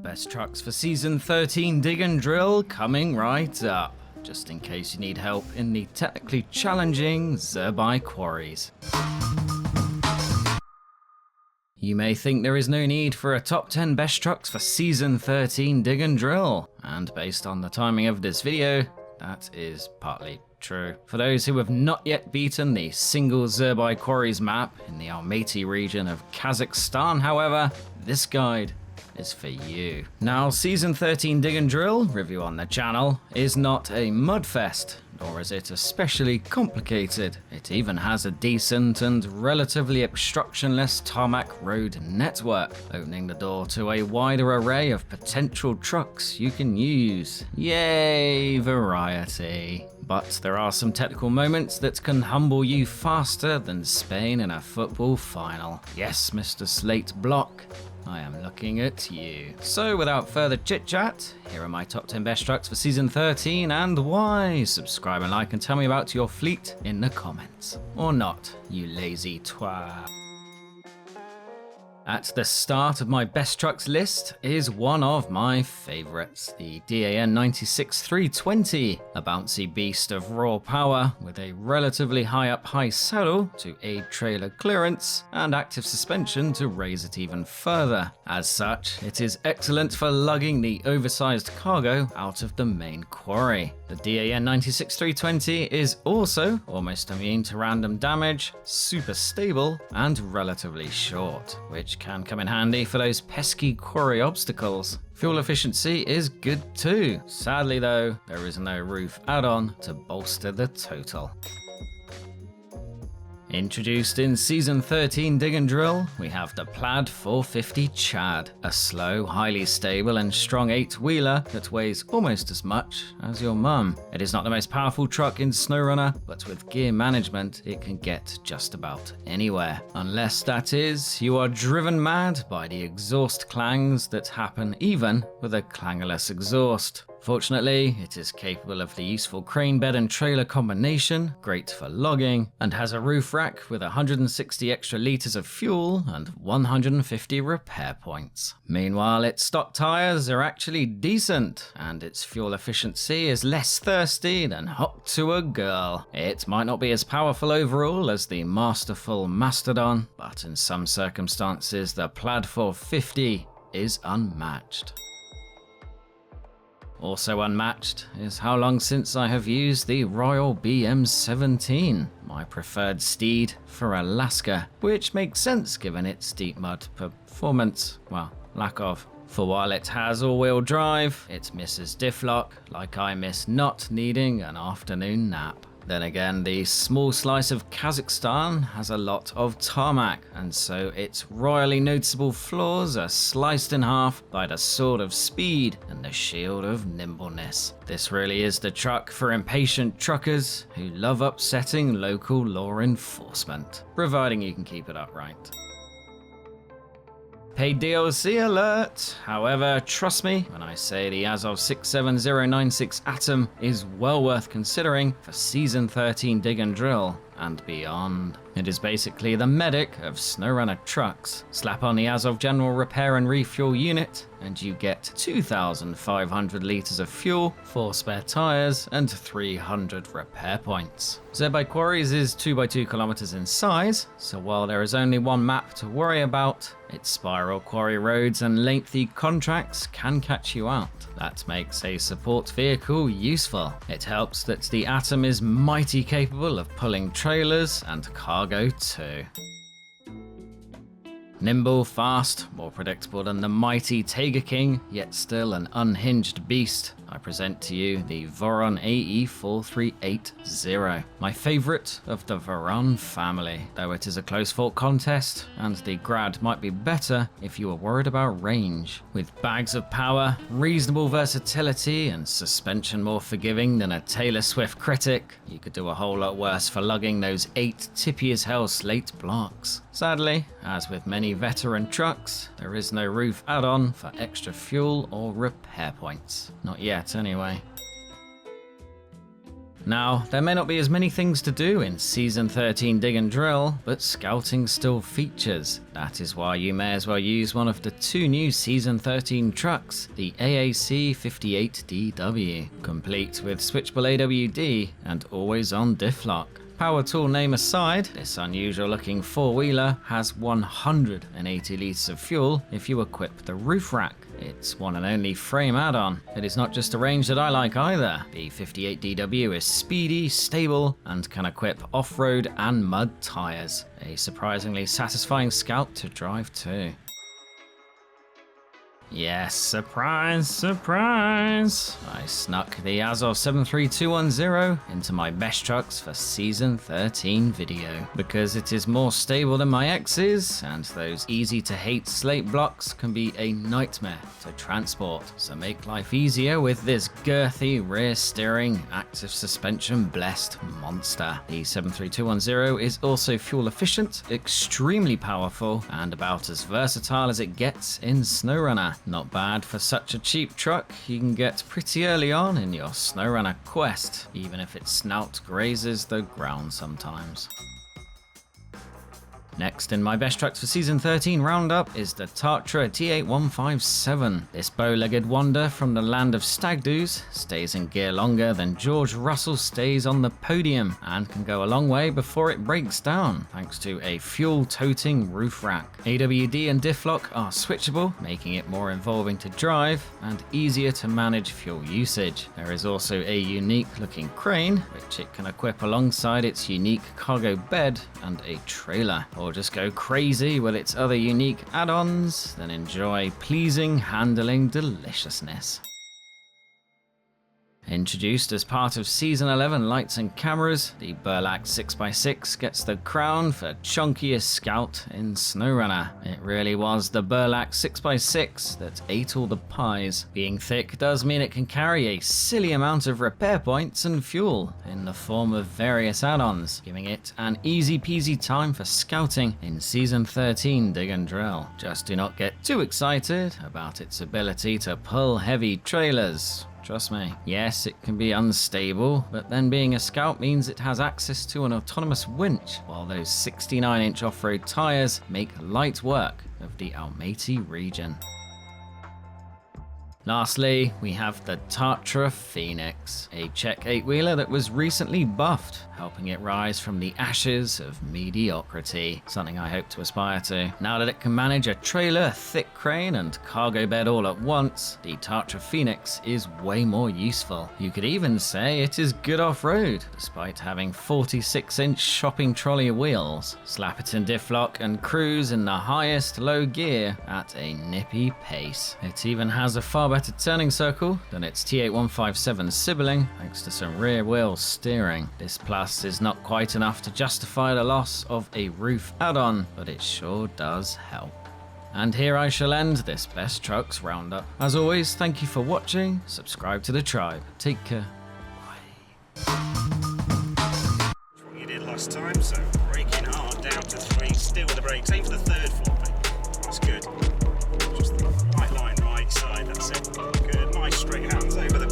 best trucks for Season 13 Dig and Drill coming right up, just in case you need help in the technically challenging Zerbai quarries. You may think there is no need for a top 10 best trucks for Season 13 Dig and Drill, and based on the timing of this video, that is partly true. For those who have not yet beaten the single Zerbai quarries map in the Almaty region of Kazakhstan, however, this guide is for you. Now, Season 13 Dig and Drill review on the channel is not a mudfest, nor is it especially complicated. It even has a decent and relatively obstructionless tarmac road network, opening the door to a wider array of potential trucks you can use. Yay, variety. But there are some technical moments that can humble you faster than Spain in a football final. Yes, Mr. Slate Block, I am looking at you. So without further chit chat, here are my top 10 best trucks for Season 13 and why. Subscribe and like and tell me about your fleet in the comments. Or not, you lazy twat. At the start of my best trucks list is one of my favourites, the DAN 96-320, a bouncy beast of raw power with a relatively high up high saddle to aid trailer clearance and active suspension to raise it even further. As such, it is excellent for lugging the oversized cargo out of the main quarry. The DAN 96-320 is also almost immune to random damage, super stable, and relatively short, which can come in handy for those pesky quarry obstacles. Fuel efficiency is good too. Sadly though, there is no roof add-on to bolster the total. Introduced in Season 13 Dig and Drill, we have the Plaid 450 Chad, a slow, highly stable and strong 8-wheeler that weighs almost as much as your mum. It is not the most powerful truck in SnowRunner, but with gear management it can get just about anywhere. Unless, that is, you are driven mad by the exhaust clangs that happen even with a clangless exhaust. Fortunately, it is capable of the useful crane bed and trailer combination, great for logging, and has a roof rack with 160 extra litres of fuel and 150 repair points. Meanwhile, its stock tyres are actually decent, and its fuel efficiency is less thirsty than hot to a girl. It might not be as powerful overall as the masterful Mastodon, but in some circumstances the Plaid 450 is unmatched. Also unmatched is how long since I have used the Royal BM17, my preferred steed for Alaska, which makes sense given its deep mud performance, well, lack of. For while it has all-wheel drive, it misses diff lock, like I miss not needing an afternoon nap. Then again, the small slice of Kazakhstan has a lot of tarmac, and so its royally noticeable flaws are sliced in half by the sword of speed and the shield of nimbleness. This really is the truck for impatient truckers who love upsetting local law enforcement, providing you can keep it upright. Paid DLC alert! However, trust me when I say the Azov 67096 Atom is well worth considering for Season 13 Dig and Drill and beyond. It is basically the medic of SnowRunner trucks. Slap on the Azov General Repair and Refuel unit, and you get 2,500 litres of fuel, 4 spare tyres, and 300 repair points. Zerbai Quarries is 2x2 kilometers in size, so while there is only one map to worry about, its spiral quarry roads and lengthy contracts can catch you out. That makes a support vehicle useful. It helps that the Atom is mighty capable of pulling trailers and cargo too. Nimble, fast, more predictable than the mighty Tiger King, yet still an unhinged beast, I present to you the Voron AE 4380, my favourite of the Voron family, though it is a close fought contest, and the Grad might be better if you are worried about range. With bags of power, reasonable versatility, and suspension more forgiving than a Taylor Swift critic, you could do a whole lot worse for lugging those 8 tippy as hell slate blocks. Sadly, as with many veteran trucks, there is no roof add-on for extra fuel or repair points. Not yet, anyway. Now, there may not be as many things to do in Season 13 Dig and Drill, but scouting still features. That is why you may as well use one of the 2 new Season 13 trucks, the AAC 58DW, complete with switchable AWD and always-on diff lock. Power tool name aside, this unusual looking 4-wheeler has 180 litres of fuel if you equip the roof rack. It's one and only frame add-on. It is not just a range that I like either. The 58DW is speedy, stable, and can equip off-road and mud tyres. A surprisingly satisfying Scout to drive too. Yes, surprise, surprise! I snuck the Azov 73210 into my best trucks for Season 13 video, because it is more stable than my X's, and those easy to hate slate blocks can be a nightmare to transport, so make life easier with this girthy, rear steering, active suspension blessed monster. The 73210 is also fuel efficient, extremely powerful, and about as versatile as it gets in SnowRunner. Not bad for such a cheap truck you can get pretty early on in your SnowRunner quest, even if its snout grazes the ground sometimes. Next in my best trucks for Season 13 roundup is the Tarra T157. This bow-legged wonder from the land of stag doos stays in gear longer than George Russell stays on the podium and can go a long way before it breaks down thanks to a fuel-toting roof rack. AWD and diff lock are switchable, making it more involving to drive and easier to manage fuel usage. There is also a unique looking crane which it can equip alongside its unique cargo bed and a trailer. Or just go crazy with its other unique add-ons, then enjoy pleasing handling deliciousness. Introduced as part of Season 11 Lights and Cameras, the Burlak 6x6 gets the crown for chunkiest Scout in SnowRunner. It really was the Burlak 6x6 that ate all the pies. Being thick does mean it can carry a silly amount of repair points and fuel in the form of various add-ons, giving it an easy peasy time for scouting in Season 13 Dig and Drill. Just do not get too excited about its ability to pull heavy trailers. Trust me. Yes, it can be unstable, but then being a Scout means it has access to an autonomous winch, while those 69-inch off-road tyres make light work of the Almaty region. Lastly, we have the Tarra Phoenix, a Czech 8-wheeler that was recently buffed, helping it rise from the ashes of mediocrity, something I hope to aspire to. Now that it can manage a trailer, thick crane, and cargo bed all at once, the Tarra Phoenix is way more useful. You could even say it is good off-road, despite having 46-inch shopping trolley wheels. Slap it in diff lock and cruise in the highest low gear at a nippy pace. It even has a far better turning circle than its T157 sibling, thanks to some rear wheel steering. This plus is not quite enough to justify the loss of a roof add-on, but it sure does help. And here I shall end this Best Trucks Roundup. As always, thank you for watching, subscribe to the tribe, take care, bye. What you did last time, so braking hard, down to 3, still with the brakes, aim for the third for me. That's good. Just the right line, right side, that's it. Good, nice straight hands over the